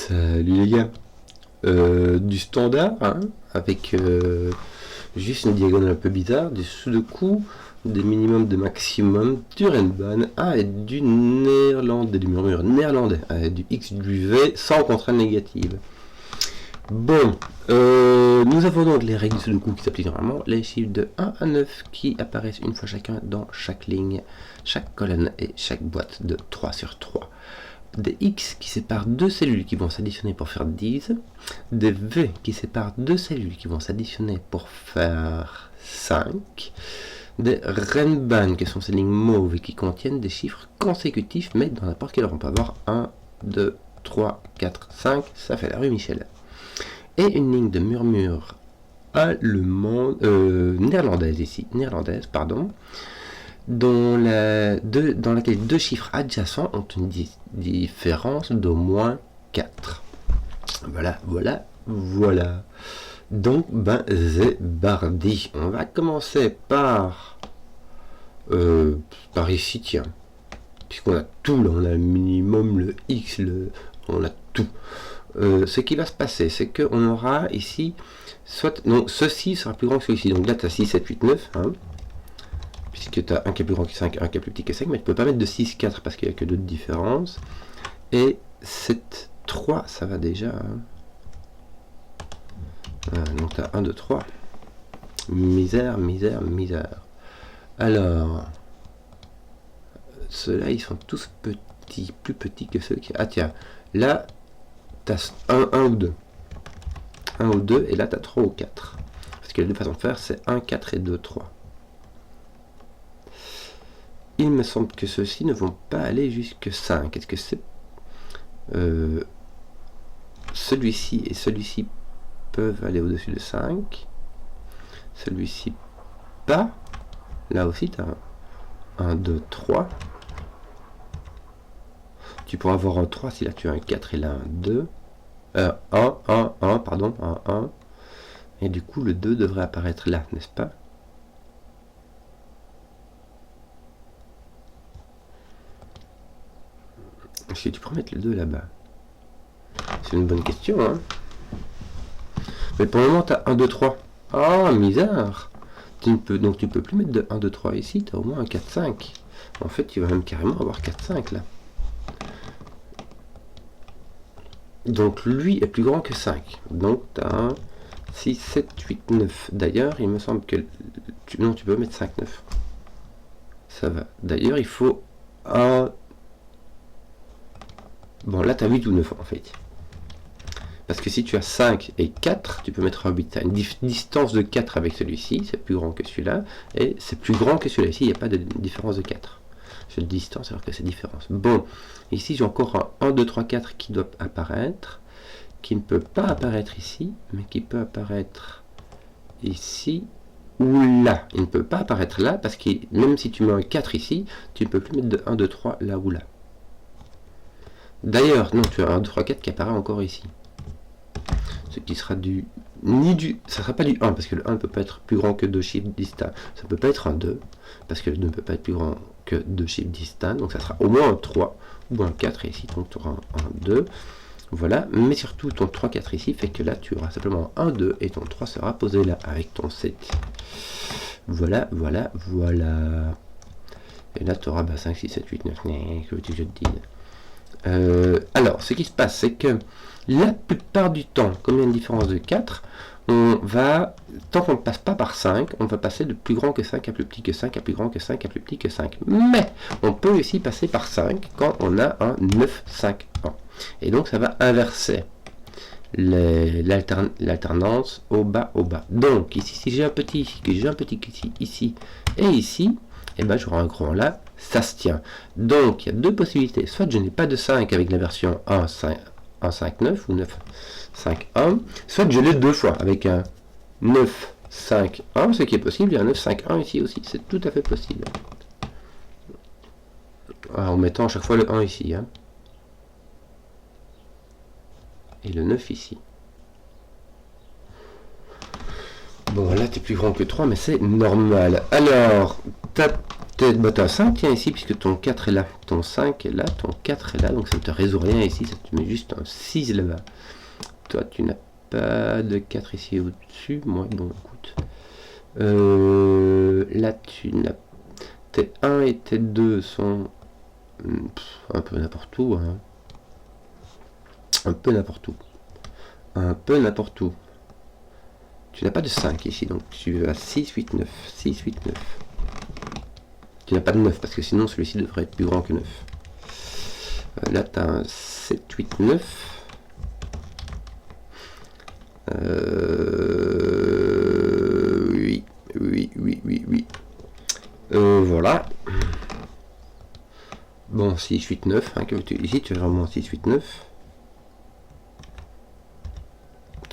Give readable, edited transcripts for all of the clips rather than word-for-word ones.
Salut les gars, du standard, hein, avec juste une diagonale un peu bizarre, du sudoku, des minimums, des maximums, du renban, et du néerlandais, du murmure néerlandais, du x, du v, sans contrainte négative. Bon, nous avons donc les règles du sudoku qui s'appliquent normalement, les chiffres de 1 à 9 qui apparaissent une fois chacun dans chaque ligne, chaque colonne et chaque boîte de 3 sur 3. Des X qui séparent deux cellules qui vont s'additionner pour faire 10, des V qui séparent deux cellules qui vont s'additionner pour faire 5, des renban qui sont ces lignes mauves et qui contiennent des chiffres consécutifs, mais dans n'importe quel ordre. On peut avoir 1, 2, 3, 4, 5, ça fait la rue Michel. Et une ligne de murmure allemande, néerlandaise, pardon, dans laquelle deux chiffres adjacents ont une différence d'au moins 4. Voilà. Donc, c'est bardi. On va commencer par ici, tiens. Puisqu'on a tout, là, on a le minimum, le X, on a tout. Ce qui va se passer, c'est qu'on aura ici, donc ceci sera plus grand que celui-ci. Donc là, tu as 6, 7, 8, 9, hein. Puisque tu as un qui est plus grand que 5, un qui est plus petit que 5, mais tu ne peux pas mettre de 6, 4 parce qu'il n'y a que 2 de différence. Et 7, 3, ça va déjà. Hein. Donc tu as 1, 2, 3. Misère. Alors, ceux-là, ils sont tous petits, plus petits que ceux qui... Ah tiens, là, tu as 1 ou 2. 1 ou 2, et là, tu as 3 ou 4. Parce que les deux façons de faire, c'est 1, 4 et 2, 3. Il me semble que ceux-ci ne vont pas aller jusque 5. Est-ce que c'est... celui-ci et celui-ci peuvent aller au-dessus de 5. Celui-ci pas. Là aussi, tu as 1, 2, 3. Tu pourras avoir un 3 si là tu as un 4 et là un 2. 1. Et du coup, le 2 devrait apparaître là, n'est-ce pas? Est-ce que tu pourrais mettre le 2 là-bas? C'est une bonne question, hein. Mais pour le moment, tu as 1, 2, 3. Ah, misère. Donc tu peux plus mettre de 1, 2, 3 ici, tu as au moins un 4, 5. En fait, tu vas même carrément avoir 4, 5 là. Donc lui est plus grand que 5. Donc tu as 1, 6, 7, 8, 9. D'ailleurs, il me semble que... Non, tu peux mettre 5, 9. Ça va. D'ailleurs, il faut un... Bon, là, tu as 8 ou 9 en fait. Parce que si tu as 5 et 4, tu peux mettre un 8. Tu as une distance de 4 avec celui-ci, c'est plus grand que celui-là, et c'est plus grand que celui-là. Ici, il n'y a pas de différence de 4. C'est de distance alors que c'est différence. Bon, ici, j'ai encore un 1, 2, 3, 4 qui doit apparaître, qui ne peut pas apparaître ici, mais qui peut apparaître ici ou là. Il ne peut pas apparaître là, parce que même si tu mets un 4 ici, tu ne peux plus mettre de 1, 2, 3 là ou là. D'ailleurs, non, tu as un 2, 3, 4 qui apparaît encore ici. Ce qui sera ça sera pas du 1, parce que le 1 ne peut pas être plus grand que deux chiffres distincts. Ça ne peut pas être un 2, parce que le 2 ne peut pas être plus grand que deux chiffres distincts. Donc ça sera au moins un 3 ou un 4 ici. Donc tu auras un 2. Voilà. Mais surtout, ton 3, 4 ici fait que là, tu auras simplement un 2 et ton 3 sera posé là avec ton 7. Voilà. Et là, tu auras 5, 6, 7, 8, 9. Que veux-tu que je te dise? Alors, ce qui se passe, c'est que la plupart du temps, comme il y a une différence de 4, on va, tant qu'on ne passe pas par 5, on va passer de plus grand que 5 à plus petit que 5, à plus grand que 5, à plus petit que 5. Mais on peut aussi passer par 5 quand on a un 9, 5, 1. Et donc ça va inverser l'alternance au bas. Donc ici, si j'ai un petit ici, que j'ai un petit ici et ici, et ben j'aurai un grand là, ça se tient. Donc il y a deux possibilités. Soit je n'ai pas de 5 avec la version 1, 5, 9 ou 9, 5, 1. Soit je l'ai deux fois avec un 9, 5, 1, ce qui est possible. Il y a un 9, 5, 1 ici aussi. C'est tout à fait possible. En mettant à chaque fois le 1 ici. Hein. Et le 9 ici. Bon, là, tu es plus grand que 3, mais c'est normal. Alors, t'as un 5, tiens, ici, puisque ton 4 est là. Ton 5 est là, ton 4 est là, donc ça ne te résout rien ici, ça te met juste un 6 là-bas. Toi, tu n'as pas de 4 ici au-dessus. Moi, bon, écoute. Là, tu n'as... Tes 1 et tes 2 sont un peu n'importe où. Hein. Un peu n'importe où. Un peu n'importe où. Tu n'as pas de 5 ici, donc tu as 6, 8, 9. 6, 8, 9. Tu n'as pas de 9, parce que sinon celui-ci devrait être plus grand que 9. Là, tu as un 7, 8, 9. Oui, oui, oui, oui, oui. Voilà. Bon, 6, 8, 9. Hein, ici, tu as vraiment 6, 8, 9.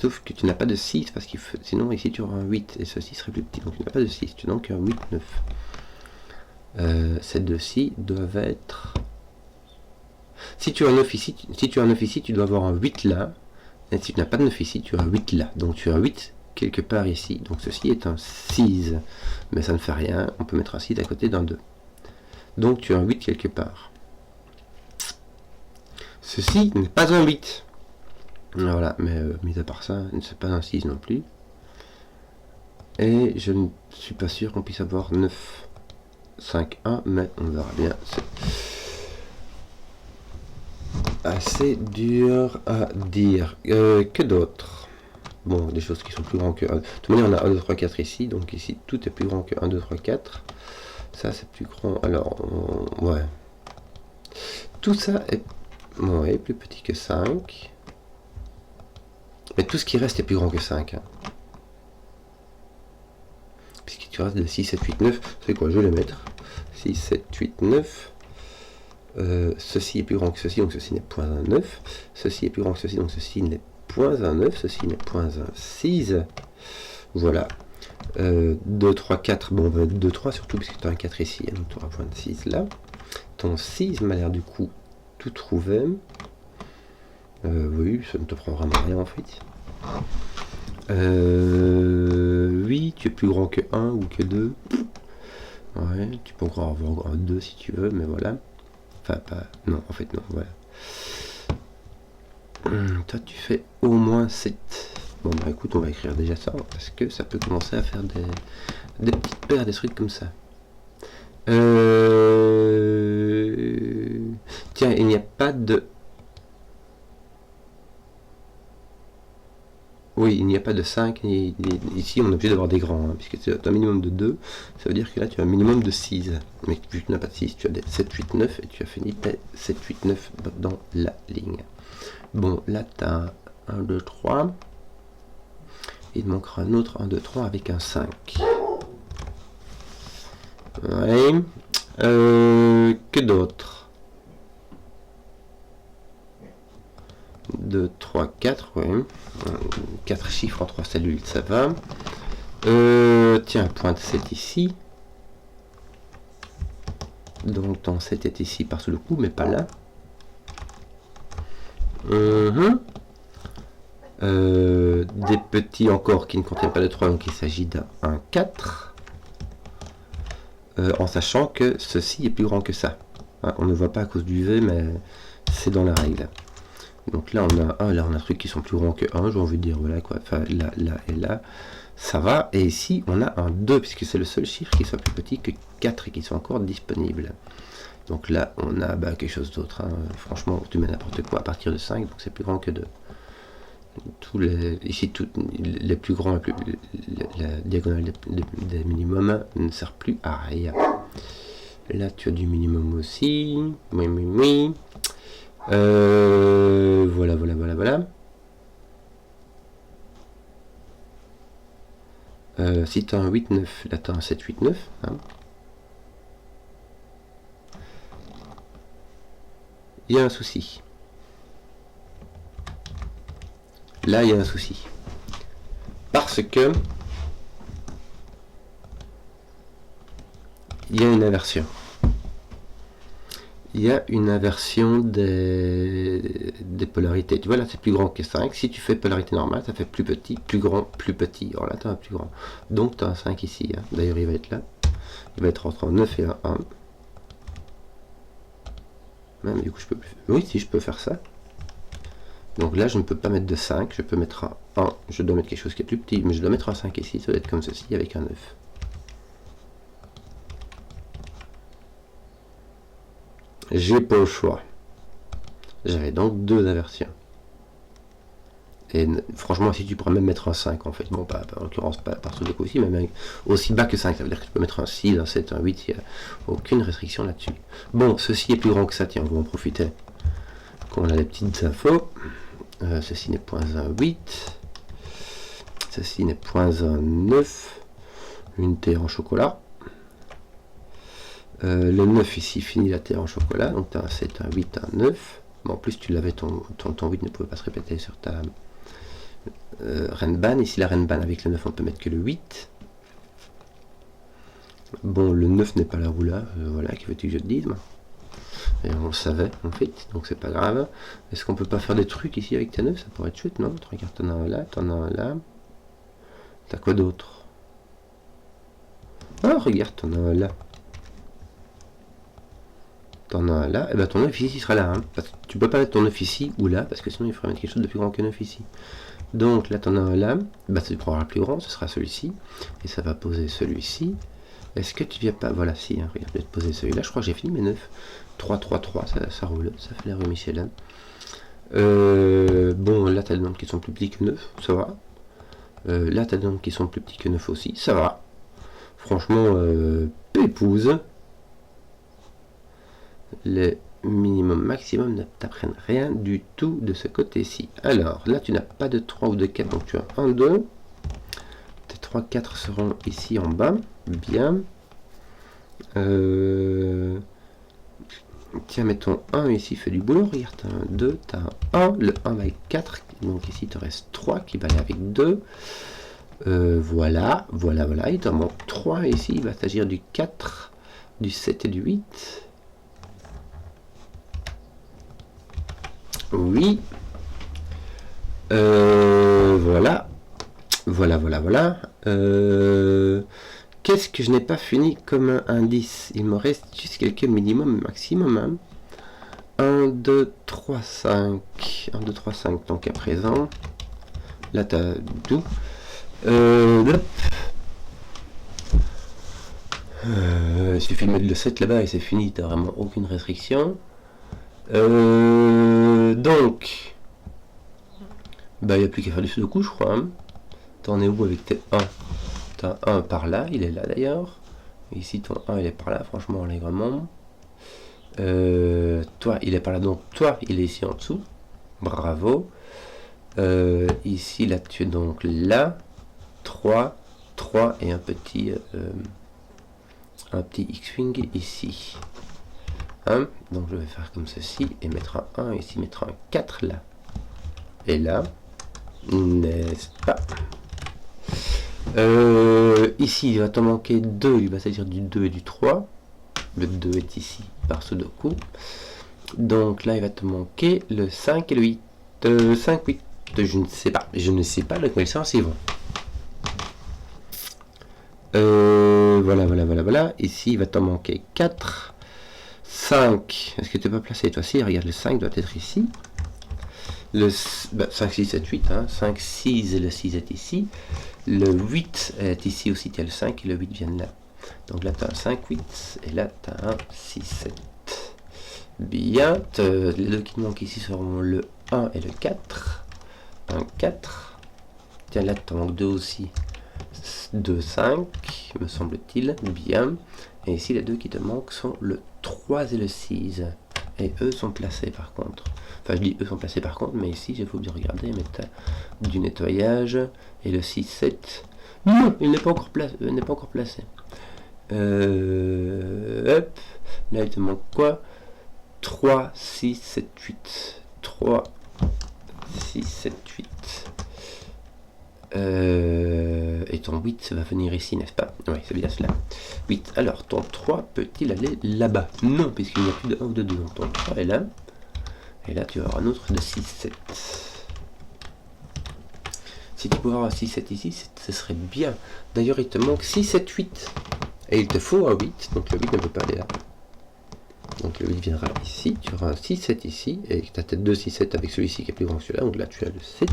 Sauf que tu n'as pas de 6, parce que sinon ici tu auras un 8, et ceci serait plus petit. Donc tu n'as pas de 6, tu n'as donc un 8, 9. Ces deux-ci doivent être... Si tu as un 9 ici, tu dois avoir un 8 là. Et si tu n'as pas de 9 ici, tu as un 8 là. Donc tu as un 8 quelque part ici. Donc ceci est un 6. Mais ça ne fait rien, on peut mettre un 6 à côté d'un 2. Donc tu as un 8 quelque part. Ceci n'est pas un 8. Voilà, mais mis à part ça, c'est pas un 6 non plus. Et je ne suis pas sûr qu'on puisse avoir 9, 5, 1, mais on verra bien. C'est assez dur à dire. Que d'autre? Bon, des choses qui sont plus grands que 1. De toute manière, on a 1, 2, 3, 4 ici. Donc ici, tout est plus grand que 1, 2, 3, 4. Ça, c'est plus grand. Alors, ouais. Tout ça est ouais, plus petit que 5. Mais tout ce qui reste est plus grand que 5. Hein. Puisque tu restes de 6, 7, 8, 9. C'est quoi? Je vais le mettre. 6, 7, 8, 9. Ceci est plus grand que ceci, donc ceci n'est point un 9. Ceci est plus grand que ceci, donc ceci n'est point un 9. Ceci n'est point un 6. Voilà. 2, 3, 4. Bon, 2, 3 surtout, puisque tu as un 4 ici. Donc tu auras point 6 là. Ton 6 m'a l'air du coup tout trouvé. Oui, ça ne te prend vraiment rien en fait. Oui, tu es plus grand que 1 ou que 2. Ouais, tu peux encore avoir un 2 si tu veux, mais voilà. Enfin, pas... Non, en fait, non, voilà. Toi, tu fais au moins 7. Bon, bah écoute, on va écrire déjà ça, parce que ça peut commencer à faire des petites paires, des trucs comme ça. Tiens, il n'y a pas de... Oui, il n'y a pas de 5, ici on est obligé d'avoir des grands, hein, puisque tu as un minimum de 2, ça veut dire que là tu as un minimum de 6. Mais vu que tu n'as pas de 6, tu as des 7, 8, 9, et tu as fini tes 7, 8, 9 dans la ligne. Bon, là tu as 1, 2, 3. Il manquera un autre 1, 2, 3 avec un 5. Ouais. Que d'autre? 2, 3, 4, oui. 4 chiffres en 3 cellules, ça va. Tiens, point 7 ici. Donc ton 7 est ici par-sous le coup, mais pas là. Des petits encore qui ne contiennent pas de 3, donc il s'agit d'un 4. En sachant que ceci est plus grand que ça. Hein, on ne voit pas à cause du V, mais c'est dans la règle. Donc là on a un, là on a un truc qui sont plus grands que 1, j'ai envie de dire, voilà quoi, enfin là, là et là, ça va. Et ici on a un 2, puisque c'est le seul chiffre qui soit plus petit que 4 et qui soit encore disponible. Donc là on a quelque chose d'autre, hein. Franchement tu mets n'importe quoi à partir de 5, donc c'est plus grand que 2. Ici les plus grands, la diagonale des minimums ne sert plus à rien. Là tu as du minimum aussi, oui oui oui. Voilà. Si tu as un 8, 9, là tu as un 7, 8, 9. Hein. Il y a un souci. Là, il y a un souci. Parce que il y a une inversion. il y a une inversion des polarités. Tu vois, là, c'est plus grand que 5. Si tu fais polarité normale, ça fait plus petit, plus grand, plus petit. Alors là, tu as un plus grand. Donc, tu as un 5 ici. Hein. D'ailleurs, il va être là. Il va être entre 9 et 1. Même, du coup, je peux plus... Oui, si, je peux faire ça. Donc là, je ne peux pas mettre de 5. Je peux mettre un 1. Je dois mettre quelque chose qui est plus petit. Mais je dois mettre un 5 ici. Ça doit être comme ceci, avec un 9. J'ai pas le choix. J'avais donc 2 inversions. Et franchement, ici, tu pourrais même mettre un 5, en fait. Bon, pas en l'occurrence, pas par ce coup-ci, mais même aussi bas que 5. Ça veut dire que tu peux mettre un 6, un 7, un 8. Il n'y a aucune restriction là-dessus. Bon, ceci est plus grand que ça. Tiens, on va en profiter. Quand on a les petites infos. Ceci n'est point un 8. Ceci n'est point un 9. Une terre en chocolat. Le 9 ici finit la terre en chocolat. Donc tu as un 7, un 8, un 9. Bon, en plus, tu l'avais, ton 8 ne pouvait pas se répéter sur ta Renban. Ici, la Renban avec le 9, on peut mettre que le 8. Bon, le 9 n'est pas là ou là. Voilà, que veux-tu que je te dise, moi. Et on le savait, en fait, donc c'est pas grave. Est-ce qu'on peut pas faire des trucs ici avec ta 9? Ça pourrait être chouette, non? Tu regardes, t'en as un là, t'en as un là. T'as quoi d'autre? Ah, regarde, t'en as un là. T'en as un là, et ben ton 9 ici sera là. Hein, parce que tu peux pas mettre ton 9 ici ou là, parce que sinon il faudrait mettre quelque chose de plus grand que 9 ici. Donc là t'en as un là, bah tu prendras le plus grand, ce sera celui-ci, et ça va poser celui-ci. Est-ce que tu viens pas, voilà, si, hein, regarde, je vais te poser celui-là, je crois que j'ai fini mes 9. 3, 3, 3, ça roule, ça fait la rue Michelin. Bon, là t'as des nombres qui sont plus petits que 9, ça va. Là t'as des nombres qui sont plus petits que 9 aussi, ça va. Franchement, pépouse. Les minimum maximum ne t'apprennent rien du tout de ce côté-ci. Alors, là, tu n'as pas de 3 ou de 4, donc tu as 1, 2. Tes 3, 4 seront ici en bas. Bien. Tiens, mettons 1 ici, fait du boulot. Regarde, tu as un 2, tu as un 1. Le 1 va avec 4. Donc ici, il te reste 3 qui va aller avec 2. Voilà. Il t'en manque 3 ici. Il va s'agir du 4, du 7 et du 8. Oui. Voilà. Qu'est-ce que je n'ai pas fini comme un indice? Il me reste juste quelques minimum maximum. Hein. 1, 2, 3, 5. 1, 2, 3, 5. Donc à présent. Là, tu as tout. Il suffit de mettre le 7 là-bas et c'est fini. Tu n'as vraiment aucune restriction. Donc, bah, il n'y a plus qu'à faire du sudoku, je crois. Hein. T'en es où avec tes 1? T'as 1 par là, il est là d'ailleurs. Ici, ton 1, il est par là, franchement, allègrement. Toi, il est par là, donc toi, il est ici en dessous. Bravo. Ici, là, tu es donc là. 3, 3 et un petit X-Wing ici. Hein, donc je vais faire comme ceci et mettre un 1 ici, mettre un 4 là. Et là, n'est-ce pas? Ici, il va t'en manquer 2, il va s'agir du 2 et du 3. Le 2 est ici par Sudoku. Donc là, il va te manquer le 5 et le 8. 5, 8. Je ne sais pas. Je ne sais pas de quel sens ils vont. Voilà. Ici, il va t'en manquer 4. 5. Est-ce que tu peux pas placer toi? Si, regarde, le 5 doit être ici. Le 5, 6, 7, 8. Hein. 5, 6 et le 6 est ici. Le 8 est ici aussi. Tu as le 5 et le 8 viennent là. Donc là, tu as un 5, 8. Et là, tu as un 6, 7. Bien. Les deux qui manquent ici seront le 1 et le 4. 1, 4. Tiens, là, tu en manques 2 aussi. 2, 5, me semble-t-il. Bien. Et ici, les deux qui te manquent sont le 3 et le 6. Et eux sont placés par contre. Enfin, je dis eux sont placés par contre, mais ici, il faut bien regarder, mais tu as du nettoyage. Et le 6, 7. Non, il n'est pas encore placé. Hop. Là, il te manque quoi? 3, 6, 7, 8. 3, 6, 7, 8. Et ton 8 va venir ici, n'est-ce pas? Oui, c'est bien cela. 8. Alors, ton 3 peut-il aller là-bas? Non, puisqu'il n'y a plus de 1 ou de 2. Donc ton 3 est là. Et là, tu vas avoir un autre de 6, 7. Si tu pouvais avoir 6, 7 ici, ce serait bien. D'ailleurs, il te manque 6, 7, 8. Et il te faut un 8. Donc le 8 ne peut pas aller là. Donc le 8 viendra ici. Tu auras un 6, 7 ici. Et tu as peut-être 2, 6, 7 avec celui-ci qui est plus grand que celui-là. Donc là, tu as le 7.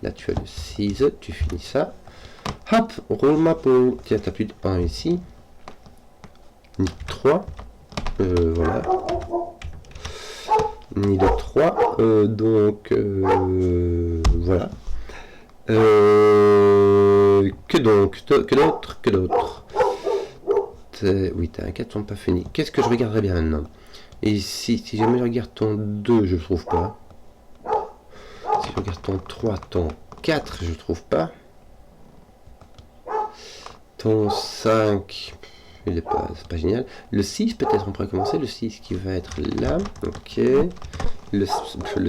Là, tu as le 6. Tu finis ça. Hop, roule ma peau. Tiens, tu n'as plus de 1 ici. Ni 3. Voilà. Ni de 3. Donc, voilà. Que d'autre. Oui, t'as un 4 sont pas finis. Qu'est-ce que je regarderais bien maintenant? Et ici, si jamais je regarde ton 2, je trouve pas. Si je regarde ton 3, ton 4, je trouve pas. Ton 5, il est pas, c'est pas génial. Le 6, peut-être on pourrait commencer. Le 6 qui va être là. Ok. Le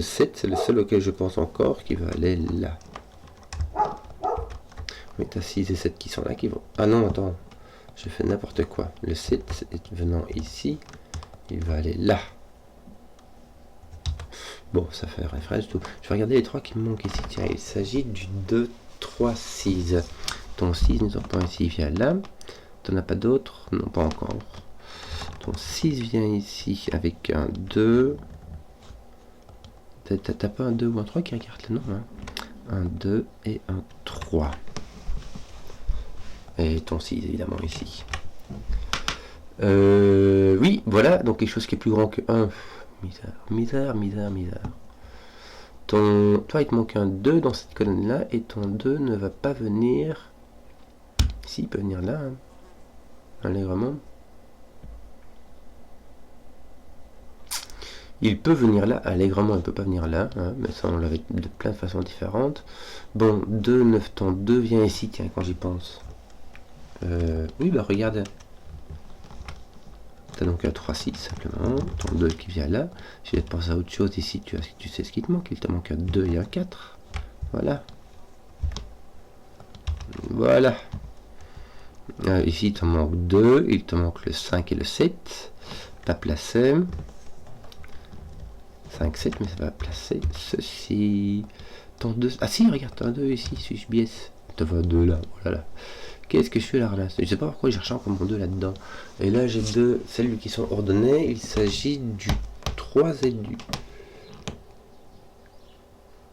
7, c'est le seul auquel je pense encore qui va aller là. Oui, t'as 6 et 7 qui sont là, qui vont... Ah non, attends. Je fais n'importe quoi. Le 7 est venant ici. Il va aller là. Bon, ça fait référence tout. Je vais regarder les 3 qui me manquent ici. Tiens, il s'agit du 2, 3, 6. Ton 6 ne sort pas ici, il vient là. T'en as pas d'autres? Non, pas encore. Ton 6 vient ici avec un 2. T'as pas un 2 ou un 3 qui regarde le nom, hein? Un 2 et un 3. Et ton 6 évidemment ici. Oui, voilà, donc quelque chose qui est plus grand que 1. Misère. Toi, il te manque un 2 dans cette colonne-là, et ton 2 ne va pas venir... Si, il peut venir là, hein. Allègrement. Il peut venir là, allègrement, il ne peut pas venir là, hein, mais ça on l'avait de plein de façons différentes. Bon, 2, 9, ton 2 vient ici, tiens, quand j'y pense. Oui, bah regarde. Tu as donc un 3, 6 simplement, ton 2 qui vient là. Je vais te penser à autre chose ici, tu sais ce qui te manque, il te manque un 2 et un 4. Voilà. Voilà. Ici, il te manque 2, il te manque le 5 et le 7. Pas placé. 5, 7, mais ça va placer ceci. Ton 2. Ah si, regarde, ton 2 ici, suis-je biais. Tu vois 2 là, voilà. Qu'est-ce que je fais là, je sais pas pourquoi j'ai cherché encore mon 2 là-dedans. Et là, j'ai 2, celles qui sont ordonnées. Il s'agit du 3 et du...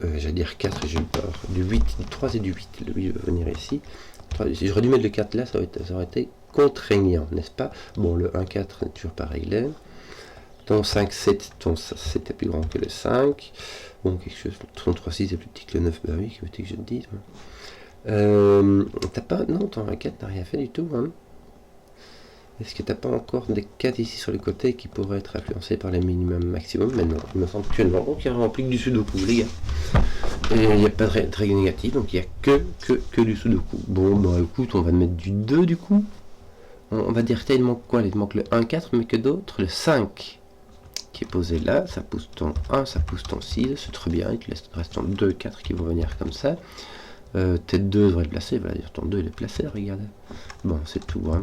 j'allais dire 4 et j'ai eu peur. Du 8, du 3 et du 8. Le 8 va venir ici. Si j'aurais dû mettre le 4 là, ça aurait été contraignant, n'est-ce pas? Bon, le 1, 4 n'est toujours pas réglé. Ton 5, 7, ton 7 est plus grand que le 5. Bon, quelque chose. Ton 3, 6 est plus petit que le 9. Bah oui, que veux-tu que je te dise? T'as pas... Non, ton 1, 4 n'a rien fait du tout, hein. Est-ce que t'as pas encore des 4 ici sur le côté qui pourraient être influencés par les minimum maximum? Mais non, il me semble que non. Donc il y a rempli que du sudoku, les gars. Et il n'y a pas de règle négative, donc il n'y a que du sudoku. Bon, bah écoute, on va mettre du 2 du coup. On va dire qu'il manque quoi? Il manque le 1, 4, mais que d'autres? Le 5 qui est posé là, ça pousse ton 1, ça pousse ton 6, c'est très bien. Il te reste ton 2, 4 qui vont venir comme ça. Tes 2 devraient être placés, voilà, dire ton 2 il est placé, regardez. Bon, c'est tout, hein.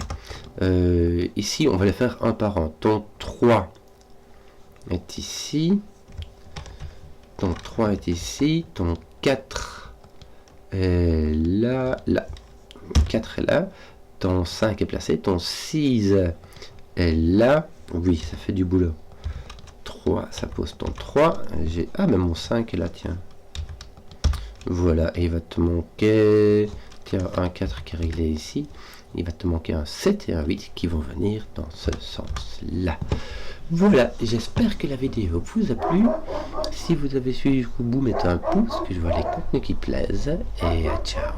Ici, on va les faire un par un. Ton 3 est ici. Ton 3 est ici. Ton 4 est là, là. 4 est là. Ton 5 est placé. Ton 6 est là. Oui, ça fait du boulot. 3, ça pose ton 3. Ah, mais mon 5 est là, tiens. Voilà, et il va te manquer... Tiens, un 4 qui est réglé ici. Il va te manquer un 7 et un 8 qui vont venir dans ce sens-là. Voilà, j'espère que la vidéo vous a plu. Si vous avez suivi jusqu'au bout, mettez un pouce, que je vois les contenus qui plaisent. Et ciao.